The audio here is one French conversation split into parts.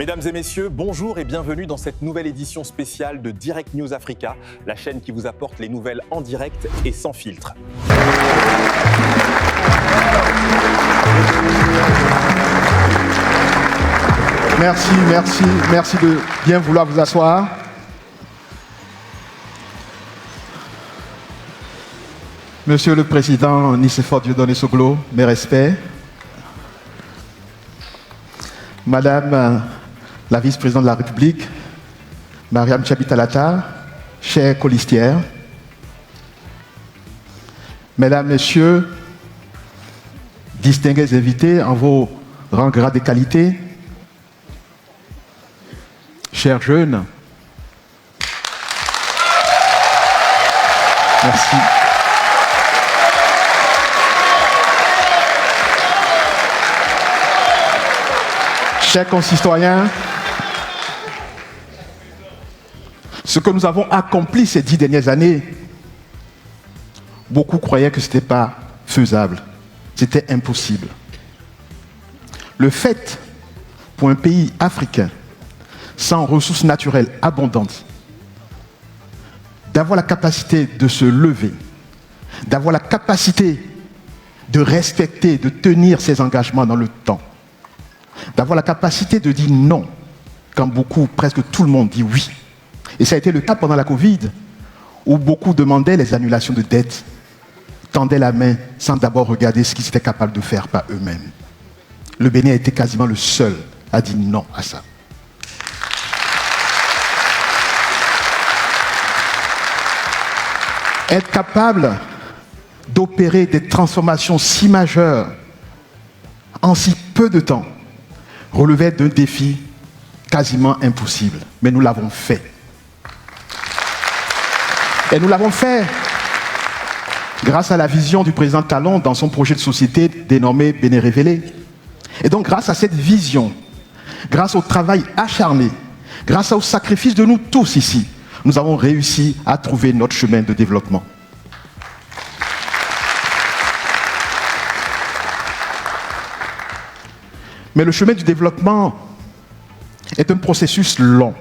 Mesdames et messieurs, bonjour et bienvenue dans cette nouvelle édition spéciale de Direct News Africa, la chaîne qui vous apporte les nouvelles en direct et sans filtre. Merci de bien vouloir vous asseoir. Monsieur le Président Nicéphore Dieudonné Soglo, mes respects. Madame la Vice-Présidente de la République, Mariam Tchabi-Talata, chère colistière. Mesdames, Messieurs, distingués invités en vos rangs, grades et qualités, chers jeunes, merci. Chers concitoyens, ce que nous avons accompli ces 10 dernières années, beaucoup croyaient que ce n'était pas faisable, c'était impossible. Le fait pour un pays africain sans ressources naturelles abondantes, d'avoir la capacité de se lever, d'avoir la capacité de respecter, de tenir ses engagements dans le temps, d'avoir la capacité de dire non, quand beaucoup, presque tout le monde dit oui. Et ça a été le cas pendant la Covid, où beaucoup demandaient les annulations de dettes, tendaient la main sans d'abord regarder ce qu'ils étaient capables de faire par eux-mêmes. Le Bénin a été quasiment le seul à dire non à ça. Être capable d'opérer des transformations si majeures en si peu de temps relevait d'un défi quasiment impossible. Mais nous l'avons fait. Et nous l'avons fait grâce à la vision du président Talon dans son projet de société dénommé Bénin Révélé. Et donc grâce à cette vision, grâce au travail acharné, grâce au sacrifice de nous tous ici, nous avons réussi à trouver notre chemin de développement. Mais le chemin du développement est un processus long,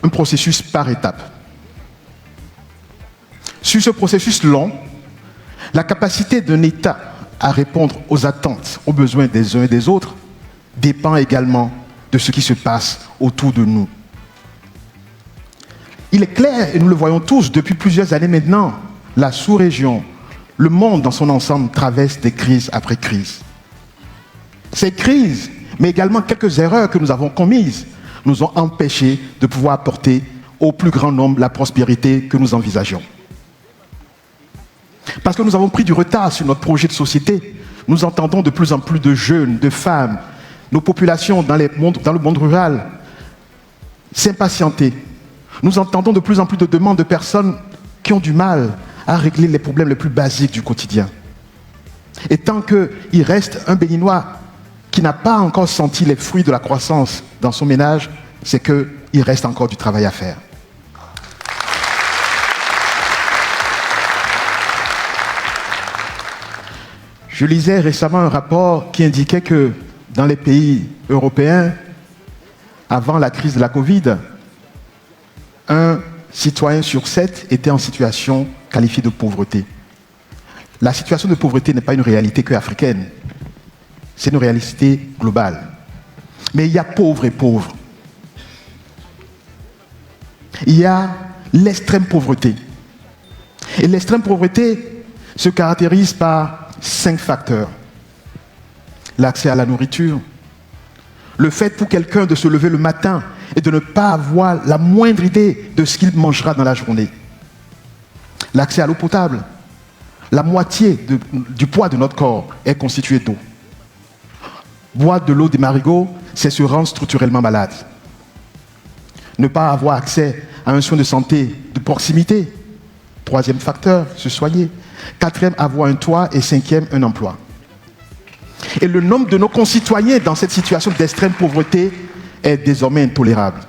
un processus par étapes. Sur ce processus long, la capacité d'un État à répondre aux attentes, aux besoins des uns et des autres, dépend également de ce qui se passe autour de nous. Il est clair, et nous le voyons tous depuis plusieurs années maintenant, la sous-région, le monde dans son ensemble traverse des crises après crises. Ces crises, mais également quelques erreurs que nous avons commises, nous ont empêchés de pouvoir apporter au plus grand nombre la prospérité que nous envisageons. Parce que nous avons pris du retard sur notre projet de société, nous entendons de plus en plus de jeunes, de femmes, nos populations dans le monde rural s'impatienter. Nous entendons de plus en plus de demandes de personnes qui ont du mal à régler les problèmes les plus basiques du quotidien. Et tant qu'il reste un Béninois qui n'a pas encore senti les fruits de la croissance dans son ménage, c'est qu'il reste encore du travail à faire. Je lisais récemment un rapport qui indiquait que dans les pays européens, avant la crise de la Covid, un citoyen sur 7 était en situation qualifiée de pauvreté. La situation de pauvreté n'est pas une réalité que africaine. C'est une réalité globale. Mais il y a pauvres et pauvres. Il y a l'extrême pauvreté. Et l'extrême pauvreté se caractérise par 5 facteurs. L'accès à la nourriture, le fait pour quelqu'un de se lever le matin et de ne pas avoir la moindre idée de ce qu'il mangera dans la journée. L'accès à l'eau potable. La moitié du poids de notre corps est constitué d'eau. Boire de l'eau des marigots, c'est se rendre structurellement malade. Ne pas avoir accès à un soin de santé de proximité. 3e facteur, se soigner. 4e, avoir un toit. Et 5e, un emploi. Et le nombre de nos concitoyens dans cette situation d'extrême pauvreté est désormais intolérable.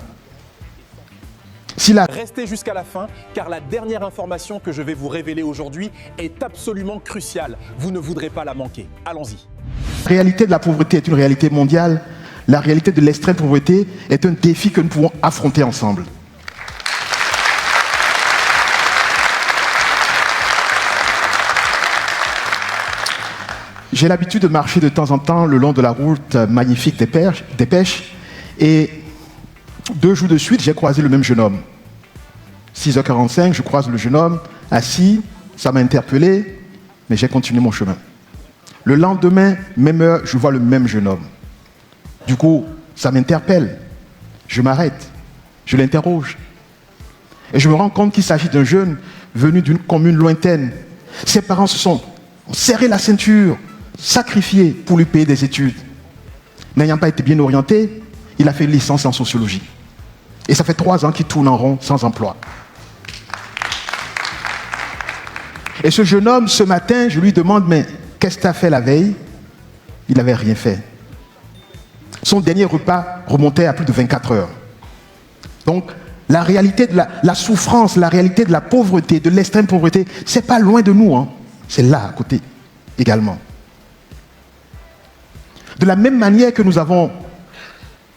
Restez jusqu'à la fin, car la dernière information que je vais vous révéler aujourd'hui est absolument cruciale. Vous ne voudrez pas la manquer. Allons-y. La réalité de la pauvreté est une réalité mondiale. la réalité de l'extrême pauvreté est un défi que nous pouvons affronter ensemble. J'ai l'habitude de marcher de temps en temps le long de la route magnifique des pêches et 2 jours de suite, j'ai croisé le même jeune homme. 6h45, je croise le jeune homme assis, ça m'a interpellé, mais j'ai continué mon chemin. Le lendemain, même heure, je vois le même jeune homme. Du coup, ça m'interpelle. Je m'arrête, je l'interroge. Et je me rends compte qu'il s'agit d'un jeune venu d'une commune lointaine. Ses parents se sont serré la ceinture, sacrifiés pour lui payer des études. N'ayant pas été bien orienté, il a fait une licence en sociologie. Et ça fait 3 ans qu'il tourne en rond sans emploi. Et ce jeune homme, ce matin, je lui demande, mais qu'est-ce que tu as fait la veille? Il n'avait rien fait. Son dernier repas remontait à plus de 24 heures. Donc, la réalité de la souffrance, la réalité de la pauvreté, de l'extrême pauvreté, c'est pas loin de nous, hein. C'est là, à côté, également. De la même manière que nous avons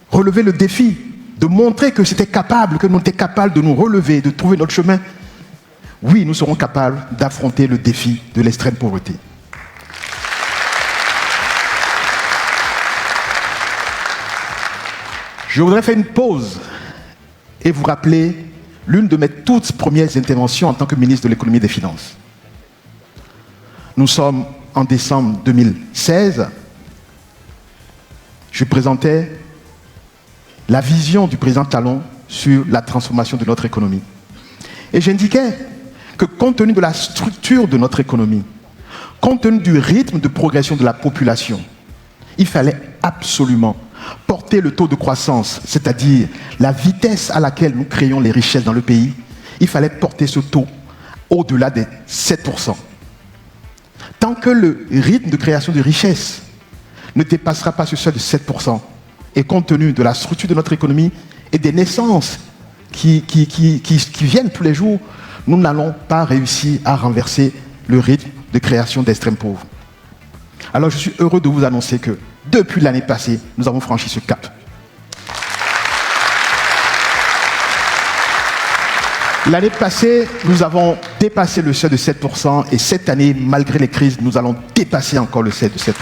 relevé le défi de montrer que c'était capable, que nous étions capables de nous relever, de trouver notre chemin, oui, nous serons capables d'affronter le défi de l'extrême pauvreté. Je voudrais faire une pause et vous rappeler l'une de mes toutes premières interventions en tant que ministre de l'économie et des finances. Nous sommes en décembre 2016. Je présentais la vision du président Talon sur la transformation de notre économie. Et j'indiquais que compte tenu de la structure de notre économie, compte tenu du rythme de progression de la population, il fallait absolument porter le taux de croissance, c'est-à-dire la vitesse à laquelle nous créons les richesses dans le pays, il fallait porter ce taux au-delà des 7%. Tant que le rythme de création de richesses ne dépassera pas ce seuil de 7%, et compte tenu de la structure de notre économie et des naissances qui viennent tous les jours, nous n'allons pas réussir à renverser le rythme de création d'extrêmes pauvres. Alors je suis heureux de vous annoncer que depuis l'année passée, nous avons franchi ce cap. L'année passée, nous avons dépassé le seuil de 7% et cette année, malgré les crises, nous allons dépasser encore le seuil de 7%.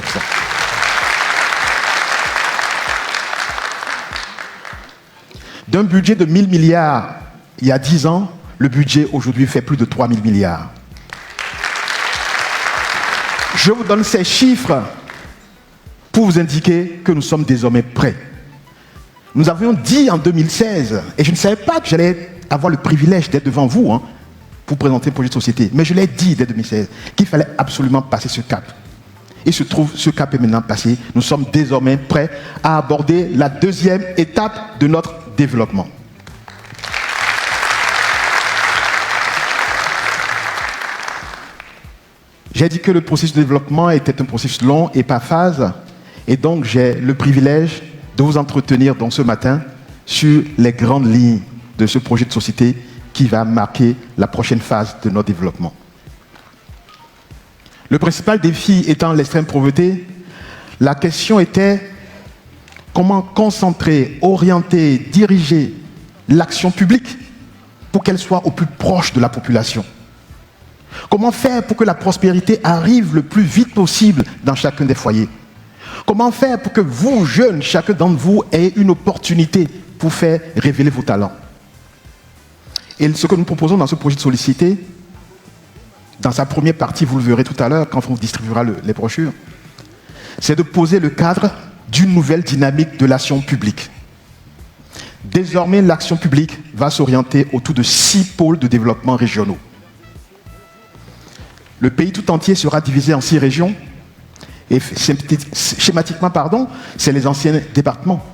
D'un budget de 1000 milliards il y a 10 ans, le budget aujourd'hui fait plus de 3000 milliards. Je vous donne ces chiffres pour vous indiquer que nous sommes désormais prêts. Nous avions dit en 2016, et je ne savais pas que j'allais avoir le privilège d'être devant vous pour présenter le projet de société, mais je l'ai dit dès 2016, qu'il fallait absolument passer ce cap. Il se trouve, ce cap est maintenant passé. Nous sommes désormais prêts à aborder la deuxième étape de notre développement. J'ai dit que le processus de développement était un processus long et par phase, et donc j'ai le privilège de vous entretenir donc ce matin sur les grandes lignes de ce projet de société qui va marquer la prochaine phase de notre développement. Le principal défi étant l'extrême pauvreté, la question était comment concentrer, orienter, diriger l'action publique pour qu'elle soit au plus proche de la population. Comment faire pour que la prospérité arrive le plus vite possible dans chacun des foyers? Comment faire pour que vous, jeunes, chacun d'entre vous, ayez une opportunité pour faire révéler vos talents? Et ce que nous proposons dans ce projet de société, dans sa première partie, vous le verrez tout à l'heure quand on vous distribuera les brochures, c'est de poser le cadre d'une nouvelle dynamique de l'action publique. Désormais, l'action publique va s'orienter autour de 6 pôles de développement régionaux. Le pays tout entier sera divisé en 6 régions. Et schématiquement, c'est les anciens départements.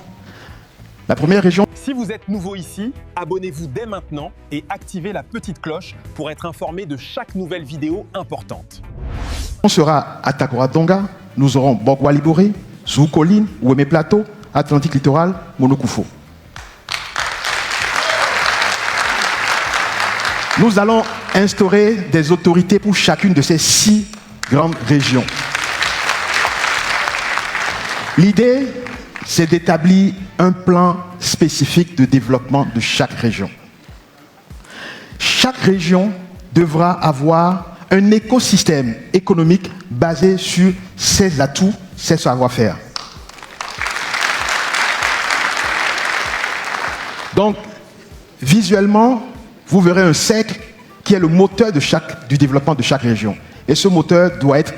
La première région... Si vous êtes nouveau ici, abonnez-vous dès maintenant et activez la petite cloche pour être informé de chaque nouvelle vidéo importante. On sera à Takora-Donga, nous aurons Bogwa-Liboré, Zou-Colline, Ouémé-Plateau, Atlantique Littoral, Monokoufo. Nous allons instaurer des autorités pour chacune de ces 6 grandes régions. L'idée, c'est d'établir un plan spécifique de développement de chaque région. Chaque région devra avoir un écosystème économique basé sur ses atouts, ses savoir-faire. Donc, visuellement, vous verrez un cercle qui est le moteur du développement de chaque région. Et ce moteur doit être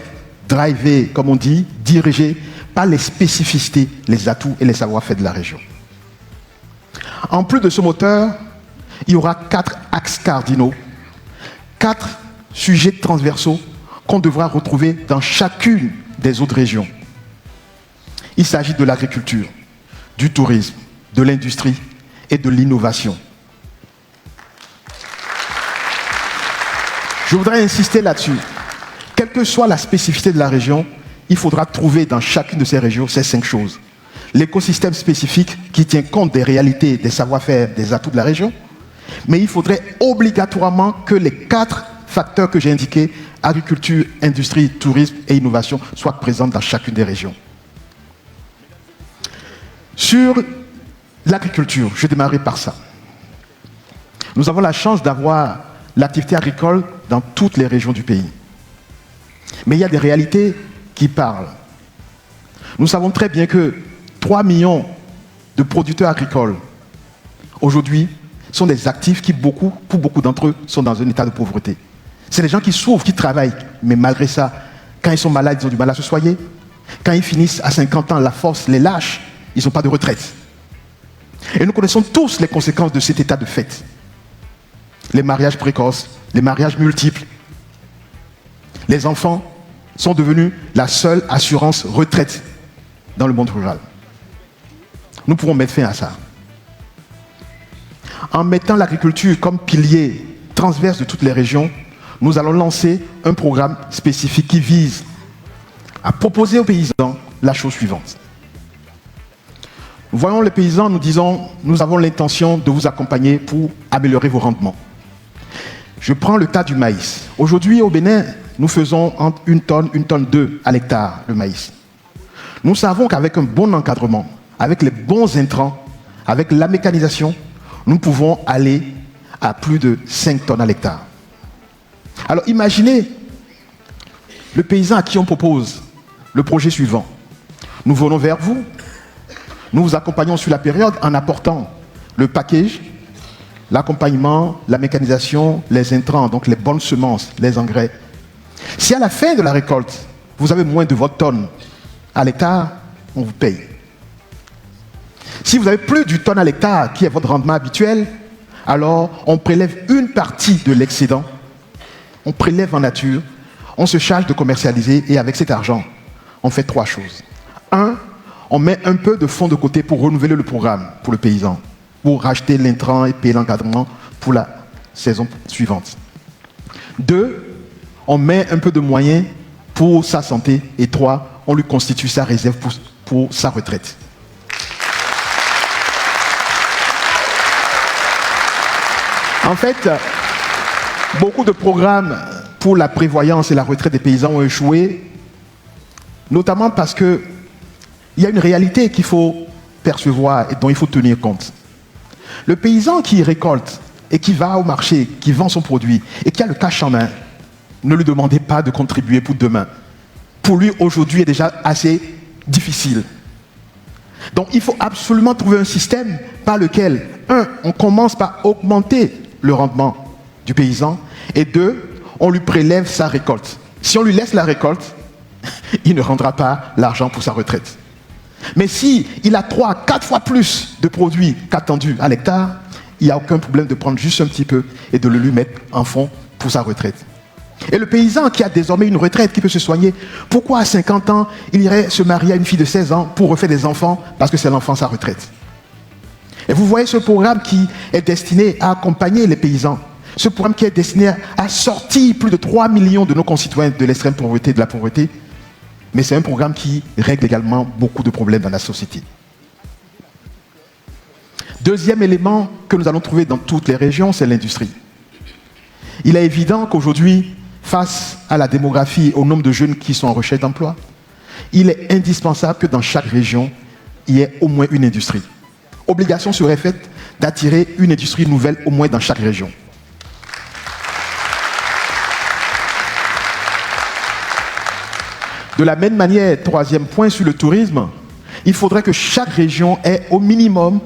drivé, comme on dit, dirigé par les spécificités, les atouts et les savoir-faire de la région. En plus de ce moteur, il y aura 4 axes cardinaux, 4 sujets transversaux qu'on devra retrouver dans chacune des autres régions. Il s'agit de l'agriculture, du tourisme, de l'industrie et de l'innovation. Je voudrais insister là-dessus. Quelle que soit la spécificité de la région, il faudra trouver dans chacune de ces régions ces 5 choses. L'écosystème spécifique qui tient compte des réalités, des savoir-faire, des atouts de la région. Mais il faudrait obligatoirement que les 4 facteurs que j'ai indiqués, agriculture, industrie, tourisme et innovation, soient présents dans chacune des régions. Sur l'agriculture, je démarrerai par ça. Nous avons la chance d'avoir l'activité agricole dans toutes les régions du pays. Mais il y a des réalités qui parlent. Nous savons très bien que 3 millions de producteurs agricoles, aujourd'hui, sont des actifs qui, pour beaucoup d'entre eux, sont dans un état de pauvreté. C'est des gens qui souffrent, qui travaillent, mais malgré ça, quand ils sont malades, ils ont du mal à se soigner. Quand ils finissent à 50 ans, la force les lâche, ils n'ont pas de retraite. Et nous connaissons tous les conséquences de cet état de fait. Les mariages précoces, les mariages multiples. Les enfants sont devenus la seule assurance retraite dans le monde rural. Nous pouvons mettre fin à ça. En mettant l'agriculture comme pilier transverse de toutes les régions, nous allons lancer un programme spécifique qui vise à proposer aux paysans la chose suivante. Nous voyons les paysans, nous disons, nous avons l'intention de vous accompagner pour améliorer vos rendements. Je prends le cas du maïs. Aujourd'hui, au Bénin, nous faisons entre 1 tonne 2 à l'hectare de maïs. Nous savons qu'avec un bon encadrement, avec les bons intrants, avec la mécanisation, nous pouvons aller à plus de 5 tonnes à l'hectare. Alors imaginez le paysan à qui on propose le projet suivant. Nous venons vers vous, nous vous accompagnons sur la période en apportant le package, l'accompagnement, la mécanisation, les intrants, donc les bonnes semences, les engrais. Si à la fin de la récolte, vous avez moins de votre tonne à l'hectare, on vous paye. Si vous avez plus du tonne à l'hectare, qui est votre rendement habituel, alors on prélève une partie de l'excédent, on prélève en nature, on se charge de commercialiser et avec cet argent, on fait 3 choses. 1, on met un peu de fonds de côté pour renouveler le programme pour le paysan, pour racheter l'intrant et payer l'encadrement pour la saison suivante. 2, on met un peu de moyens pour sa santé. Et 3, on lui constitue sa réserve pour sa retraite. En fait, beaucoup de programmes pour la prévoyance et la retraite des paysans ont échoué, notamment parce qu'il y a une réalité qu'il faut percevoir et dont il faut tenir compte. Le paysan qui récolte et qui va au marché, qui vend son produit et qui a le cash en main, ne lui demandez pas de contribuer pour demain. Pour lui, aujourd'hui, est déjà assez difficile. Donc, il faut absolument trouver un système par lequel, 1, on commence par augmenter le rendement du paysan, et 2, on lui prélève sa récolte. Si on lui laisse la récolte, il ne rendra pas l'argent pour sa retraite. Mais si il a 3, 4 fois plus de produits qu'attendu à l'hectare, il n'y a aucun problème de prendre juste un petit peu et de le lui mettre en fond pour sa retraite. Et le paysan qui a désormais une retraite, qui peut se soigner, pourquoi à 50 ans, il irait se marier à une fille de 16 ans pour refaire des enfants parce que c'est l'enfant sa retraite? Et vous voyez ce programme qui est destiné à accompagner les paysans. Ce programme qui est destiné à sortir plus de 3 millions de nos concitoyens de l'extrême pauvreté, de la pauvreté. Mais c'est un programme qui règle également beaucoup de problèmes dans la société. Deuxième élément que nous allons trouver dans toutes les régions, c'est l'industrie. Il est évident qu'aujourd'hui, face à la démographie, au nombre de jeunes qui sont en recherche d'emploi, il est indispensable que dans chaque région, il y ait au moins une industrie. Obligation serait faite d'attirer une industrie nouvelle au moins dans chaque région. De la même manière, troisième point sur le tourisme, il faudrait que chaque région ait au minimum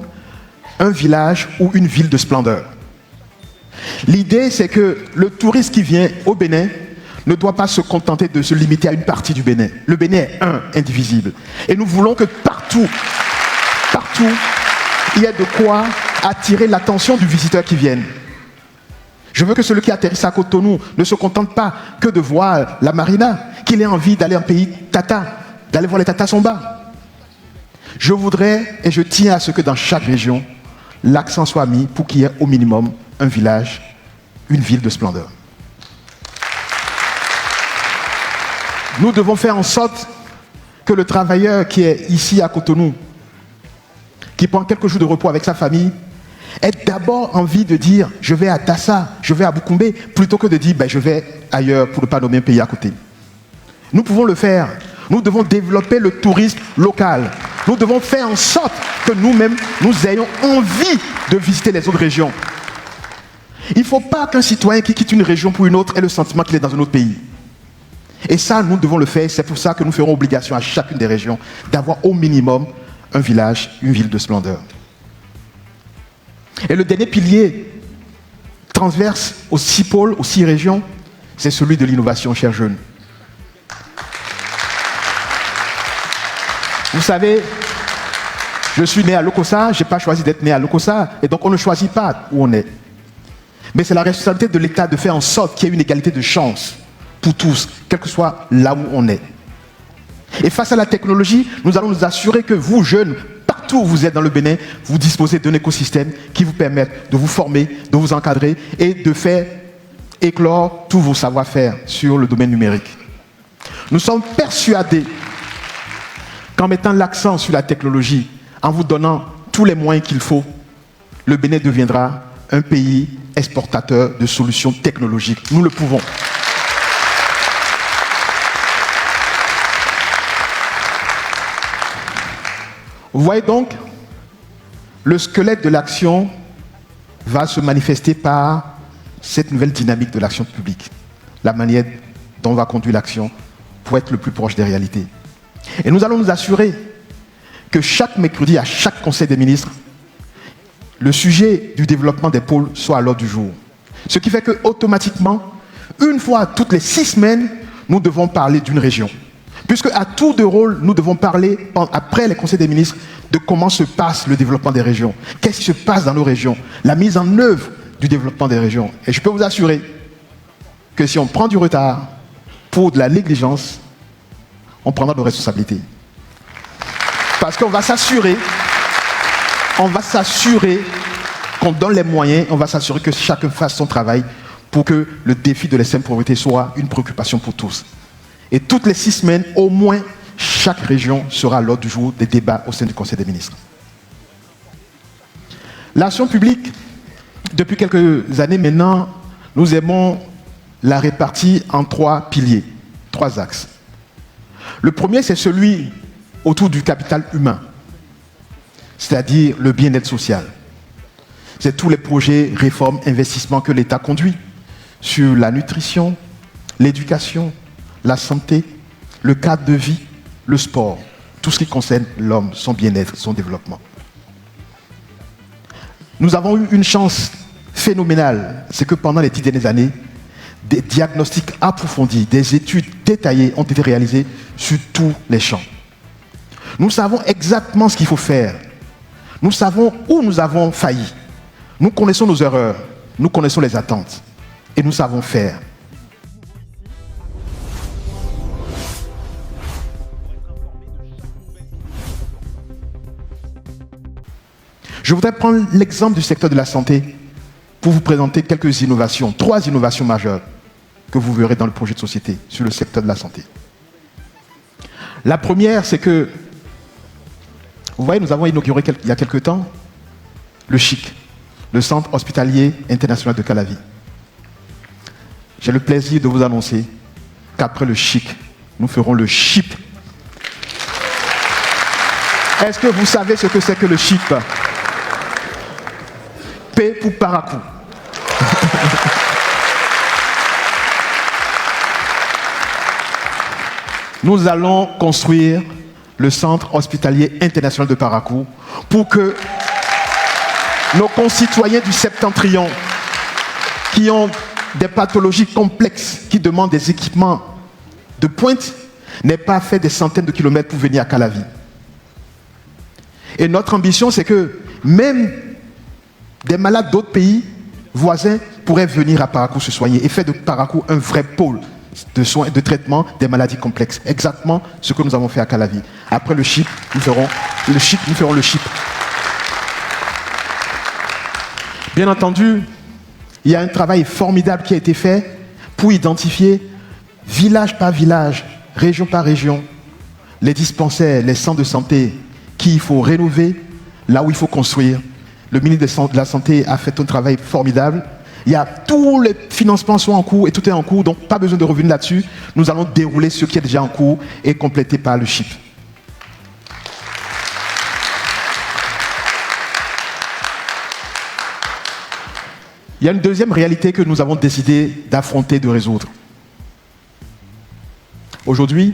un village ou une ville de splendeur. L'idée, c'est que le touriste qui vient au Bénin ne doit pas se contenter de se limiter à une partie du Bénin. Le Bénin est un, indivisible. Et nous voulons que partout, il y ait de quoi attirer l'attention du visiteur qui vient. Je veux que celui qui atterrisse à Cotonou ne se contente pas que de voir la marina, qu'il ait envie d'aller en pays tata, d'aller voir les Tata Somba. Je voudrais et je tiens à ce que dans chaque région, l'accent soit mis pour qu'il y ait au minimum un village, une ville de splendeur. Nous devons faire en sorte que le travailleur qui est ici à Cotonou, qui prend quelques jours de repos avec sa famille, ait d'abord envie de dire « je vais à Tassa, je vais à Boukoumbe » plutôt que de dire « je vais ailleurs pour ne pas nommer un pays à côté ». Nous pouvons le faire. Nous devons développer le tourisme local. Nous devons faire en sorte que nous-mêmes, nous ayons envie de visiter les autres régions. Il ne faut pas qu'un citoyen qui quitte une région pour une autre ait le sentiment qu'il est dans un autre pays. Et ça, nous devons le faire. C'est pour ça que nous ferons obligation à chacune des régions d'avoir au minimum un village, une ville de splendeur. Et le dernier pilier transverse aux 6 pôles, aux 6 régions, c'est celui de l'innovation, chers jeunes. Vous savez, je suis né à Lokossa, je n'ai pas choisi d'être né à Lokossa, et donc on ne choisit pas où on est. Mais c'est la responsabilité de l'État de faire en sorte qu'il y ait une égalité de chance pour tous, quel que soit là où on est. Et face à la technologie, nous allons nous assurer que vous, jeunes, partout où vous êtes dans le Bénin, vous disposez d'un écosystème qui vous permette de vous former, de vous encadrer et de faire éclore tous vos savoir-faire sur le domaine numérique. Nous sommes persuadés qu'en mettant l'accent sur la technologie, en vous donnant tous les moyens qu'il faut, le Bénin deviendra un pays exportateur de solutions technologiques. Nous le pouvons. Vous voyez donc, le squelette de l'action va se manifester par cette nouvelle dynamique de l'action publique, la manière dont on va conduire l'action pour être le plus proche des réalités. Et nous allons nous assurer que chaque mercredi, à chaque conseil des ministres, le sujet du développement des pôles soit à l'ordre du jour. Ce qui fait qu'automatiquement, une fois toutes les 6 semaines, nous devons parler d'une région. Puisque à tour de rôle, nous devons parler, après les conseils des ministres, de comment se passe le développement des régions. Qu'est-ce qui se passe dans nos régions? La mise en œuvre du développement des régions. Et je peux vous assurer que si on prend du retard pour de la négligence, on prendra nos responsabilités. Parce qu'on va s'assurer qu'on donne les moyens, on va s'assurer que chacun fasse son travail pour que le défi de l'extrême pauvreté soit une préoccupation pour tous. Et toutes les 6 semaines, au moins, chaque région sera à l'ordre du jour des débats au sein du Conseil des ministres. L'action publique, depuis quelques années maintenant, nous aimons la répartir en 3 piliers, 3 axes. Le premier, c'est celui autour du capital humain, c'est-à-dire le bien-être social. C'est tous les projets, réformes, investissements que l'État conduit sur la nutrition, l'éducation, la santé, le cadre de vie, le sport, tout ce qui concerne l'homme, son bien-être, son développement. Nous avons eu une chance phénoménale, c'est que pendant les 10 dernières années, des diagnostics approfondis, des études détaillées ont été réalisées sur tous les champs. Nous savons exactement ce qu'il faut faire. Nous savons où nous avons failli. Nous connaissons nos erreurs, nous connaissons les attentes et nous savons faire. Je voudrais prendre l'exemple du secteur de la santé pour vous présenter quelques innovations, 3 innovations majeures que vous verrez dans le projet de société sur le secteur de la santé. La première, c'est que, vous voyez, nous avons inauguré il y a quelque temps le CHIC, le Centre Hospitalier International de Calavi. J'ai le plaisir de vous annoncer qu'après le CHIC, nous ferons le CHIP. Est-ce que vous savez ce que c'est que le chip? P pour Parakou. Nous allons construire le centre hospitalier international de Parakou pour que nos concitoyens du Septentrion qui ont des pathologies complexes, qui demandent des équipements de pointe, n'aient pas fait des centaines de kilomètres pour venir à Calavi. Et notre ambition, c'est que même des malades d'autres pays voisins pourraient venir à Parakou se soigner et faire de Parakou un vrai pôle de soins et de traitement des maladies complexes. Exactement ce que nous avons fait à Calavi. Après le chip, nous ferons le chip. Bien entendu, il y a un travail formidable qui a été fait pour identifier village par village, région par région, les dispensaires, les centres de santé qu'il faut rénover, là où il faut construire. Le ministre de la Santé a fait un travail formidable. Il y a tous les financements sont en cours et tout est en cours, donc pas besoin de revenir là-dessus. Nous allons dérouler ce qui est déjà en cours et compléter par le chip. Il y a une deuxième réalité que nous avons décidé d'affronter, de résoudre. Aujourd'hui,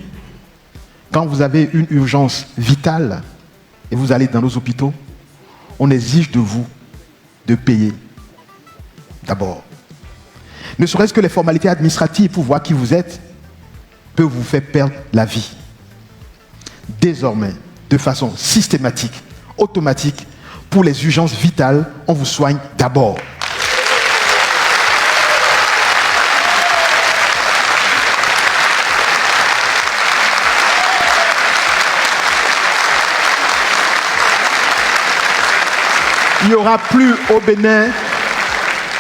quand vous avez une urgence vitale et vous allez dans nos hôpitaux, on exige de vous de payer d'abord. Ne serait-ce que les formalités administratives pour voir qui vous êtes peuvent vous faire perdre la vie. Désormais, de façon systématique, automatique, pour les urgences vitales, on vous soigne d'abord. Il n'y aura plus au Bénin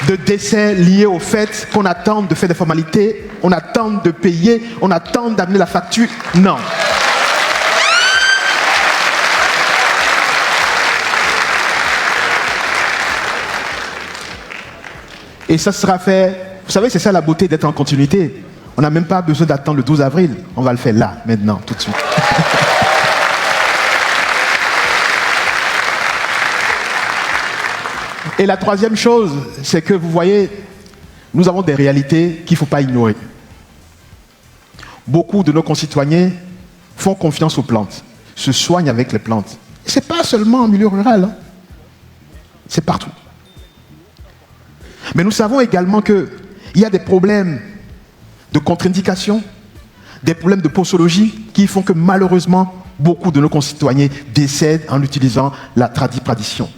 de décès liés au fait qu'on attend de faire des formalités, on attend de payer, on attend d'amener la facture. Non. Et ça sera fait, vous savez, c'est ça la beauté d'être en continuité. On n'a même pas besoin d'attendre le 12 avril, on va le faire là, maintenant, tout de suite. Et la troisième chose, c'est que vous voyez, nous avons des réalités qu'il ne faut pas ignorer. Beaucoup de nos concitoyens font confiance aux plantes, se soignent avec les plantes. Ce n'est pas seulement en milieu rural, hein. C'est partout. Mais nous savons également qu'il y a des problèmes de contre-indication, des problèmes de posologie qui font que malheureusement, beaucoup de nos concitoyens décèdent en utilisant la tradition.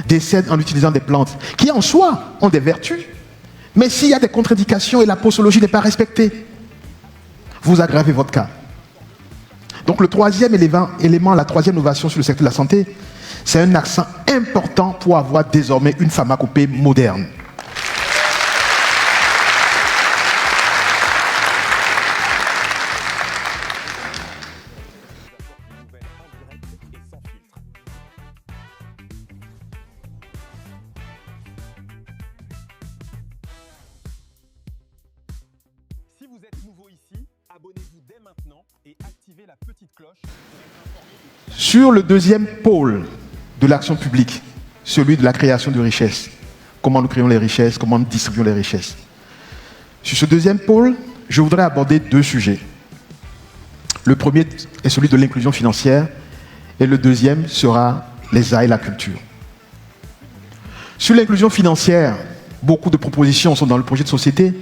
Décèdent en utilisant des plantes qui en soi ont des vertus, mais s'il y a des contre-indications et la posologie n'est pas respectée, vous aggravez votre cas. Donc le troisième élément, la troisième innovation sur le secteur de la santé, c'est un accent important pour avoir désormais une pharmacopée moderne. Si vous êtes nouveau ici, abonnez-vous dès maintenant et activez la petite cloche pour être informé. Sur le deuxième pôle de l'action publique, celui de la création de richesses, comment nous créons les richesses, comment nous distribuons les richesses. Sur ce deuxième pôle, je voudrais aborder deux sujets. Le premier est celui de l'inclusion financière et le deuxième sera les arts et la culture. Sur l'inclusion financière, beaucoup de propositions sont dans le projet de société,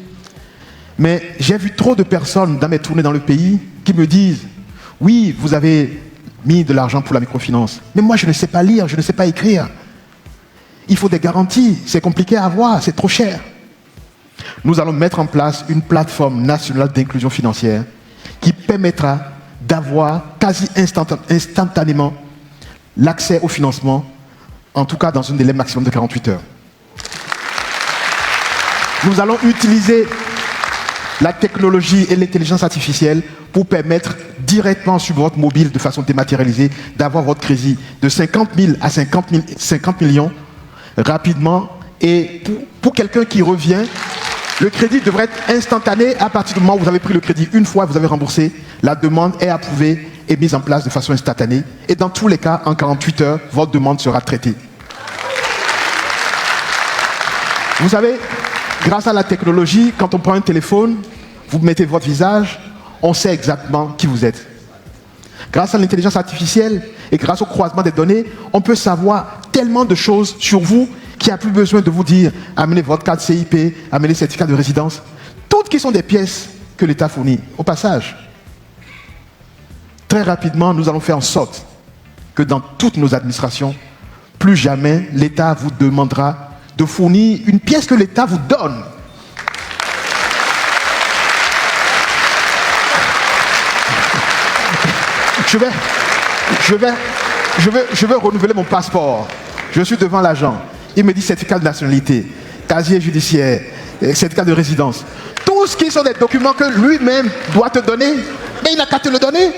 mais j'ai vu trop de personnes dans mes tournées dans le pays qui me disent « Oui, vous avez mis de l'argent pour la microfinance, mais moi je ne sais pas lire, je ne sais pas écrire. Il faut des garanties, c'est compliqué à avoir, c'est trop cher. » Nous allons mettre en place une plateforme nationale d'inclusion financière qui permettra d'avoir quasi instantanément l'accès au financement, en tout cas dans un délai maximum de 48 heures. Nous allons utiliser la technologie et l'intelligence artificielle pour permettre directement sur votre mobile, de façon dématérialisée, d'avoir votre crédit de 50 000 à 50 millions rapidement. Et pour quelqu'un qui revient, le crédit devrait être instantané. À partir du moment où vous avez pris le crédit une fois, vous avez remboursé, la demande est approuvée est mise en place de façon instantanée. Et dans tous les cas, en 48 heures, votre demande sera traitée. Vous savez, grâce à la technologie, quand on prend un téléphone, vous mettez votre visage, on sait exactement qui vous êtes. Grâce à l'intelligence artificielle et grâce au croisement des données, on peut savoir tellement de choses sur vous qu'il n'y a plus besoin de vous dire amenez votre carte CIP, amenez le certificat de résidence. Toutes qui sont des pièces que l'État fournit. Au passage, très rapidement, nous allons faire en sorte que dans toutes nos administrations, plus jamais l'État vous demandera de fournir une pièce que l'État vous donne. Je vais renouveler mon passeport. Je suis devant l'agent. Il me dit certificat de nationalité, casier judiciaire, certificat de résidence. Tout ce qui sont des documents que lui-même doit te donner, mais il n'a qu'à te le donner.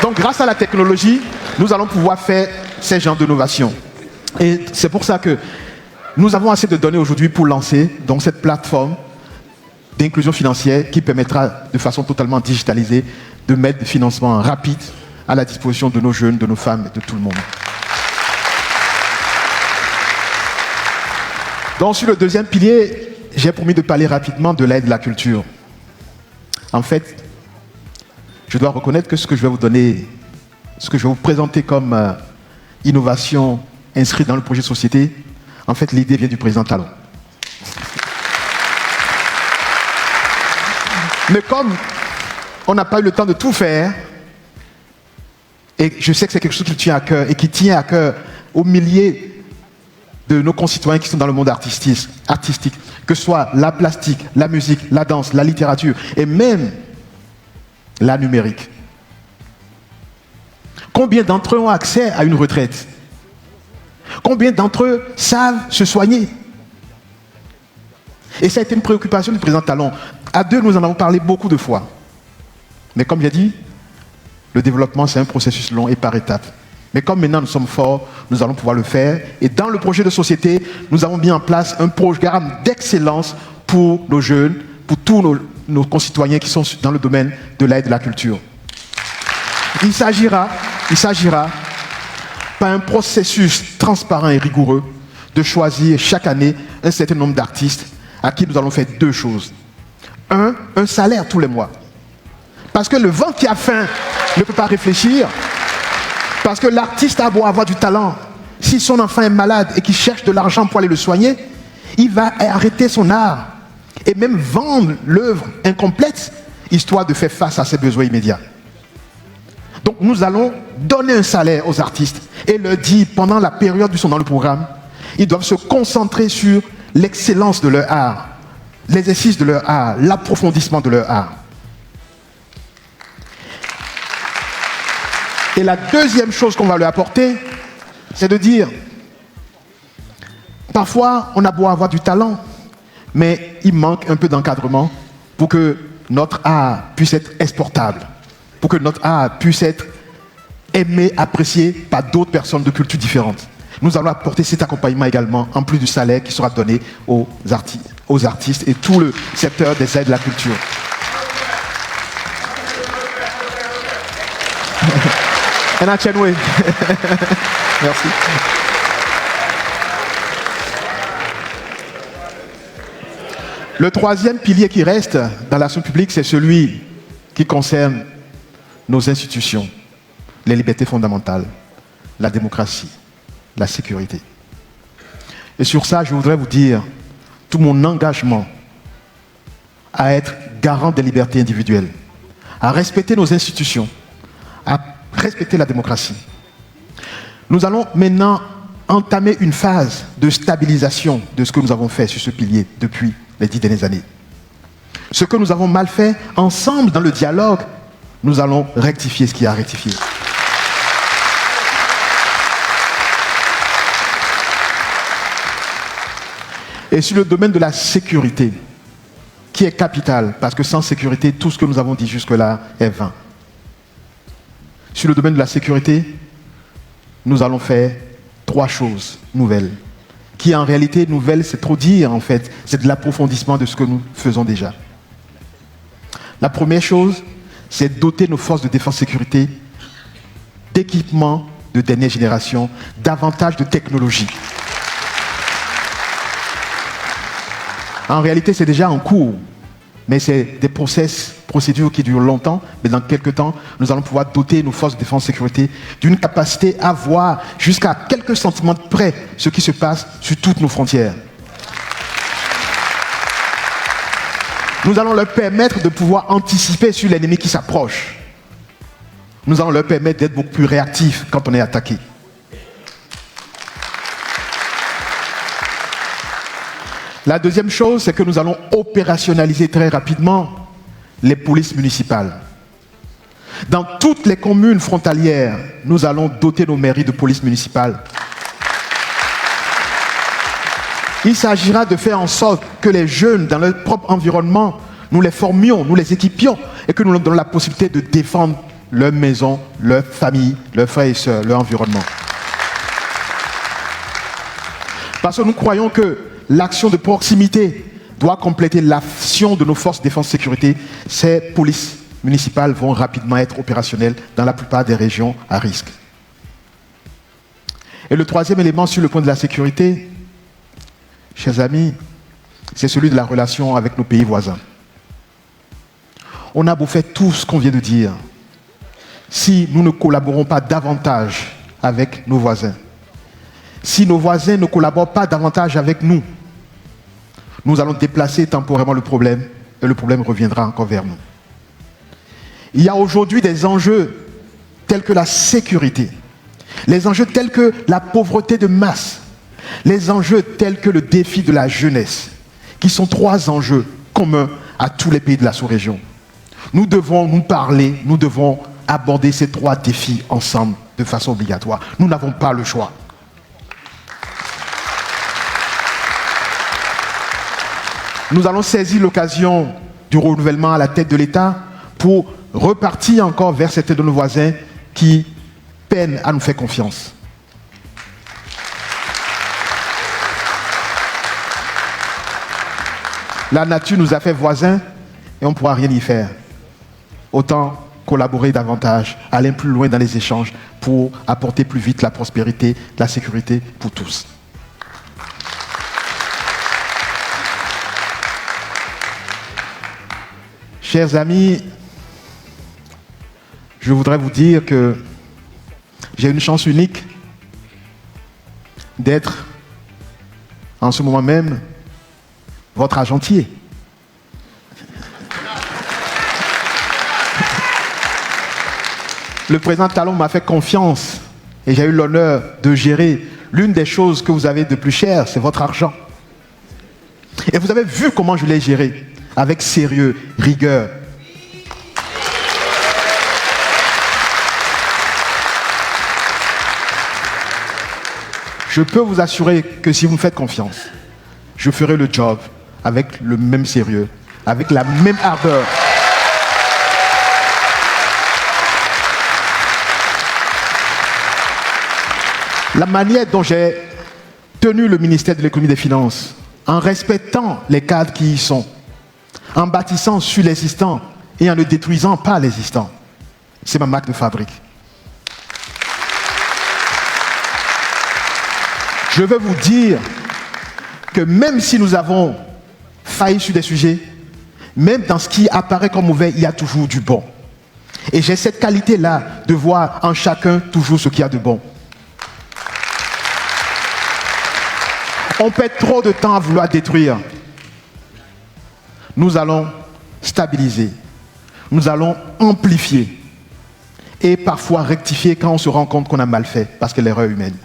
Donc, grâce à la technologie, nous allons pouvoir faire ces genres d'innovations. Et c'est pour ça que nous avons assez de données aujourd'hui pour lancer donc, cette plateforme d'inclusion financière qui permettra de façon totalement digitalisée de mettre des financements rapides à la disposition de nos jeunes, de nos femmes et de tout le monde. Donc sur le deuxième pilier, j'ai promis de parler rapidement de l'aide de la culture. En fait, je dois reconnaître que ce que je vais vous donner, ce que je vais vous présenter comme innovation inscrite dans le projet de société, en fait l'idée vient du président Talon. Mais comme on n'a pas eu le temps de tout faire, et je sais que c'est quelque chose qui tient à cœur, et qui tient à cœur aux milliers de nos concitoyens qui sont dans le monde artistique, que ce soit la plastique, la musique, la danse, la littérature, et même la numérique. Combien d'entre eux ont accès à une retraite? Combien d'entre eux savent se soigner? Et ça a été une préoccupation du président Talon. À deux, nous en avons parlé beaucoup de fois. Mais comme j'ai dit, le développement, c'est un processus long et par étapes. Mais comme maintenant nous sommes forts, nous allons pouvoir le faire. Et dans le projet de société, nous avons mis en place un programme d'excellence pour nos jeunes, pour tous nos concitoyens qui sont dans le domaine de l'aide et de la culture. Il s'agira, par un processus transparent et rigoureux, de choisir chaque année un certain nombre d'artistes à qui nous allons faire deux choses. Un salaire tous les mois. Parce que le vent qui a faim ne peut pas réfléchir. Parce que l'artiste a beau avoir du talent. Si son enfant est malade et qu'il cherche de l'argent pour aller le soigner, il va arrêter son art et même vendre l'œuvre incomplète, histoire de faire face à ses besoins immédiats. Donc nous allons donner un salaire aux artistes et leur dire, pendant la période où ils sont dans le programme, ils doivent se concentrer sur l'excellence de leur art, l'exercice de leur art, l'approfondissement de leur art. Et la deuxième chose qu'on va lui apporter, c'est de dire, parfois on a beau avoir du talent, mais il manque un peu d'encadrement pour que notre art puisse être exportable, pour que notre art puisse être aimé, apprécié par d'autres personnes de cultures différentes. Nous allons apporter cet accompagnement également, en plus du salaire qui sera donné aux artistes et tout le secteur des aides de la culture. Merci. Le troisième pilier qui reste dans l'action publique, c'est celui qui concerne nos institutions, les libertés fondamentales, la démocratie, la sécurité. Et sur ça, je voudrais vous dire tout mon engagement à être garant des libertés individuelles, à respecter nos institutions, à respecter la démocratie. Nous allons maintenant entamer une phase de stabilisation de ce que nous avons fait sur ce pilier depuis les 10 dernières années. Ce que nous avons mal fait, ensemble dans le dialogue, nous allons rectifier ce qui a rectifié. Et sur le domaine de la sécurité, qui est capital, parce que sans sécurité, tout ce que nous avons dit jusque-là est vain. Sur le domaine de la sécurité, nous allons faire 3 choses nouvelles qui en réalité nouvelle, c'est trop dire en fait, c'est de l'approfondissement de ce que nous faisons déjà. La première chose, c'est doter nos forces de défense-sécurité d'équipements de dernière génération, davantage de technologie. En réalité, c'est déjà en cours, mais c'est des procédures qui durent longtemps, mais dans quelques temps, nous allons pouvoir doter nos forces de défense-sécurité d'une capacité à voir jusqu'à quelques centimètres près ce qui se passe sur toutes nos frontières. Nous allons leur permettre de pouvoir anticiper sur l'ennemi qui s'approche. Nous allons leur permettre d'être beaucoup plus réactifs quand on est attaqué. La deuxième chose, c'est que nous allons opérationnaliser très rapidement les polices municipales. Dans toutes les communes frontalières, nous allons doter nos mairies de polices municipales. Il s'agira de faire en sorte que les jeunes, dans leur propre environnement, nous les formions, nous les équipions et que nous leur donnions la possibilité de défendre leur maison, leur famille, leurs frères et sœurs, leur environnement. Parce que nous croyons que l'action de proximité doit compléter l'action de nos forces de défense-sécurité. Ces polices municipales vont rapidement être opérationnelles dans la plupart des régions à risque. Et le troisième élément sur le point de la sécurité, chers amis, c'est celui de la relation avec nos pays voisins. On a beau faire tout ce qu'on vient de dire, si nous ne collaborons pas davantage avec nos voisins, si nos voisins ne collaborent pas davantage avec nous, nous allons déplacer temporairement le problème et le problème reviendra encore vers nous. Il y a aujourd'hui des enjeux tels que la sécurité, les enjeux tels que la pauvreté de masse, les enjeux tels que le défi de la jeunesse, qui sont trois enjeux communs à tous les pays de la sous-région. Nous devons nous parler, nous devons aborder ces trois défis ensemble de façon obligatoire. Nous n'avons pas le choix. Nous allons saisir l'occasion du renouvellement à la tête de l'État pour repartir encore vers certains de nos voisins qui peinent à nous faire confiance. La nature nous a fait voisins et on ne pourra rien y faire. Autant collaborer davantage, aller plus loin dans les échanges pour apporter plus vite la prospérité, la sécurité pour tous. Chers amis, je voudrais vous dire que j'ai une chance unique d'être en ce moment même votre agentier. Le président Talon m'a fait confiance et j'ai eu l'honneur de gérer l'une des choses que vous avez de plus cher, c'est votre argent. Et vous avez vu comment je l'ai géré, avec sérieux, rigueur. Je peux vous assurer que si vous me faites confiance, je ferai le job avec le même sérieux, avec la même ardeur. La manière dont j'ai tenu le ministère de l'économie et des finances, en respectant les cadres qui y sont, en bâtissant sur l'existant et en ne détruisant pas l'existant, c'est ma marque de fabrique. Je veux vous dire que même si nous avons failli sur des sujets, même dans ce qui apparaît comme mauvais, il y a toujours du bon. Et j'ai cette qualité-là de voir en chacun toujours ce qu'il y a de bon. On perd trop de temps à vouloir détruire. Nous allons stabiliser, nous allons amplifier et parfois rectifier quand on se rend compte qu'on a mal fait, parce que l'erreur est humaine.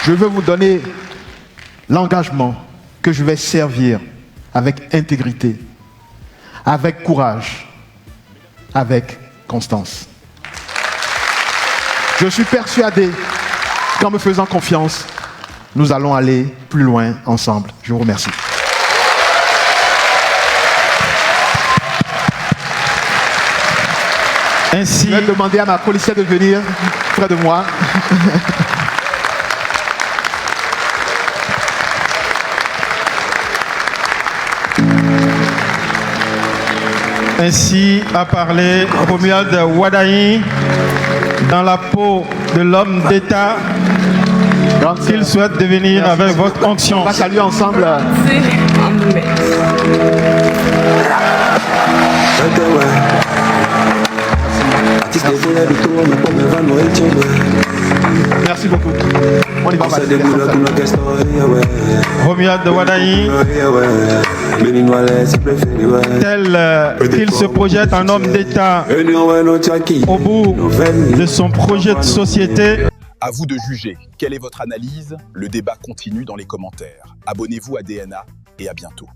Je veux vous donner l'engagement que je vais servir avec intégrité, avec courage, avec constance. Je suis persuadé qu'en me faisant confiance, nous allons aller plus loin ensemble. Je vous remercie. Ainsi, je vais demander à ma policière de venir. près de moi. Ainsi a parlé Romuald Wadaï dans la peau de l'homme d'État qu'il souhaite devenir avec votre onction. On va saluer ensemble. Merci beaucoup. On y va. Romuald Wadaï, tel qu'il se projette un homme d'État au bout de son projet de société. À vous de juger. Quelle est votre analyse? Le débat continue dans les commentaires. Abonnez-vous à DNA et à bientôt.